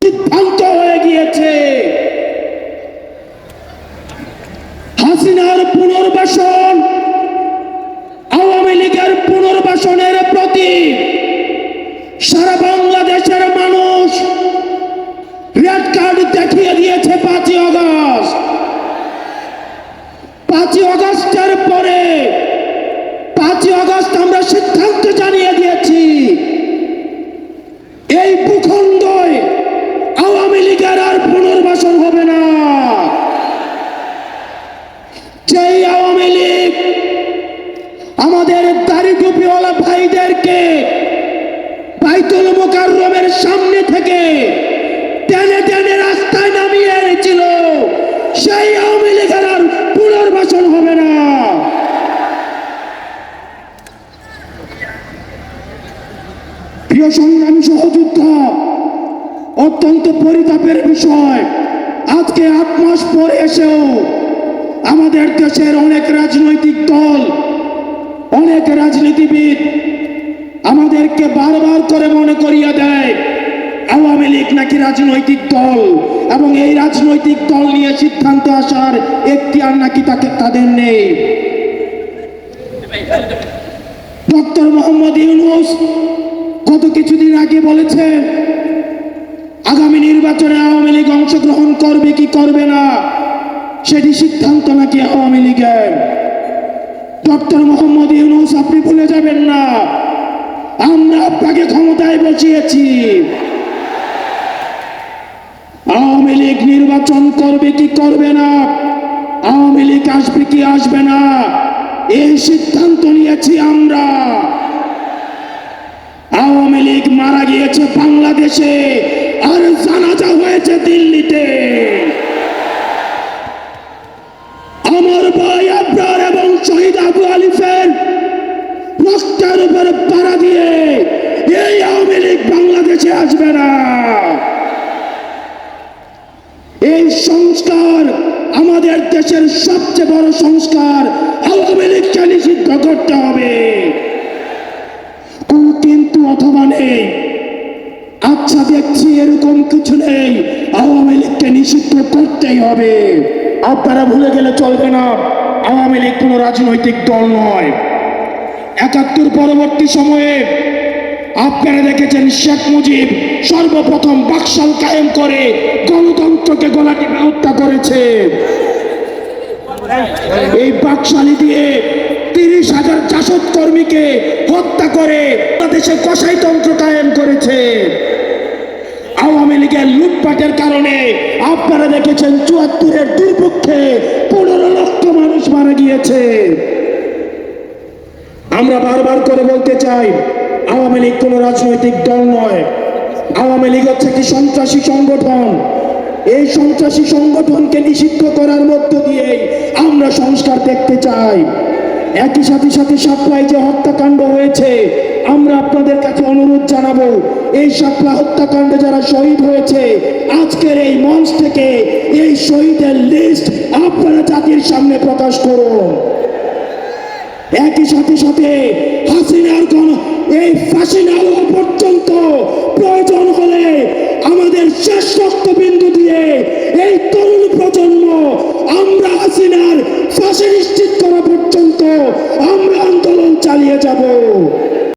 সিদ্ধান্ত হয়ে গিয়েছে হাসিনার পুনর্বাসন, আওয়ামী লীগের পুনর্বাসনের প্রতি সারা বাংলাদেশের মানুষ রেড কার্ড দেখিয়ে দিয়েছে 5ই আগস্ট। 5ই আগস্টের পরে 5ই আগস্ট আমরা সিদ্ধান্ত জানিয়ে দিয়েছি এই ভূখণ্ডে আওয়ামী লীগের আর পুনর্বাসন হবে না। যেই আওয়ামী লীগ আমাদের দাড়ি টুপিওয়ালা ভাইদেরকে বাইতুল মুকাররমের সামনে থেকে টেনে টেনে রাস্তায় নামিয়ে এনেছিল, সেই আওয়ামী লীগের আর পুনর্বাসন হবে না। প্রিয় সংগ্রামী সহযোদ্ধা, অত্যন্ত পরিতাপের বিষয়, আজকে 8 মাস পরে এসেও আমাদের দেশের অনেক রাজনৈতিক দল, অনেক রাজনীতিবিদ আমাদেরকে বারবার করে মনে করিয়ে দেয় আওয়ামী লীগ নাকি রাজনৈতিক দল, এবং এই রাজনৈতিক দল নিয়ে সিদ্ধান্ত আসার এখতিয়ার নাকি তাদের নেই। ডক্টর মোহাম্মদ ইউনূস গত কিছুদিন আগে বলেছেন আগামী নির্বাচনে আওয়ামী লীগ অংশগ্রহণ করবে কি করবে না সেটি সিদ্ধান্ত নাকি আওয়ামী লীগের। ডক্টর মোহাম্মদ ইউনূস, আপনি ভুলে যাবেন না আমরা আপনাকে ক্ষমতায় বসিয়েছি। আওয়ামী লীগ নির্বাচন করবে কি করবে না, আওয়ামী লীগ আসবে কি আসবে না, এই সিদ্ধান্ত নিয়েছি আমরা। আওয়ামী লীগ মারা গিয়েছে বাংলাদেশে, আর জানাজা হয়েছে দিল্লিতে। আমার ভাই আবরার এবং শহীদ আবু আলিফের রক্তের উপর পাড়া দিয়ে এই আওয়ামী লীগ বাংলাদেশে আসবে না। এই সংস্কার আমাদের দেশের সবচেয়ে বড় সংস্কার, আওয়ামী লীগকে নিষিদ্ধ করতে হবে। কোন কিন্তু অথবা নেই, আচ্ছা দেখছি এরকম কিছু নেই, আওয়ামী লীগকে নিষিদ্ধ করতেই হবে। আপনারা ভুলে গেলে চলবে না, আওয়ামী লীগ কোনো রাজনৈতিক দল নয়। ৭১ পরবর্তী সময়ে আপনারা দেখেছেন শেখ মুজিব সর্বপ্রথম বাকশাল কায়েম করে গণতন্ত্রকে গলা টিপে হত্যা করেছে। এই বাকশালী দিয়ে ৩০,০০০ জাসদ কর্মীকে হত্যা করে বাংলাদেশে কসাইতন্ত্র কায়েম করেছে। আওয়ামী লীগের লুটপাটের কারণে আপনারা দেখেছেন ৭৪-এর দুর্ভিক্ষে ১৫ লক্ষ মানুষ মারা গিয়েছে। আমরা বারবার করে বলতে চাই আওয়ামী লীগ কোনো রাজনৈতিক দল নয়, আওয়ামী লীগ হচ্ছে একটি সন্ত্রাসী সংগঠন। এই সন্ত্রাসী সংগঠনকে নিষিদ্ধ করার মধ্য দিয়ে আমরা সংস্কার দেখতে চাই। একই সাথে শাপলায় যে হত্যাকাণ্ড হয়েছে, আমরা আপনাদের কাছে অনুরোধ জানাবো এই শাপলা হত্যাকাণ্ডে যারা শহীদ হয়েছে আজকের এই মঞ্চ থেকে এই শহীদের লিস্ট আপনারা জাতির সামনে প্রকাশ করুন। একই সাথে হাসিনার এই ফাঁসি না হওয়া পর্যন্ত প্রয়োজন হলে আমাদের শেষ রক্তবিন্দু দিয়ে এই তরুণ প্রজন্ম আমরা হাসিনার ফাঁসি নিশ্চিত করা পর্যন্ত আমরা আন্দোলন চালিয়ে যাব।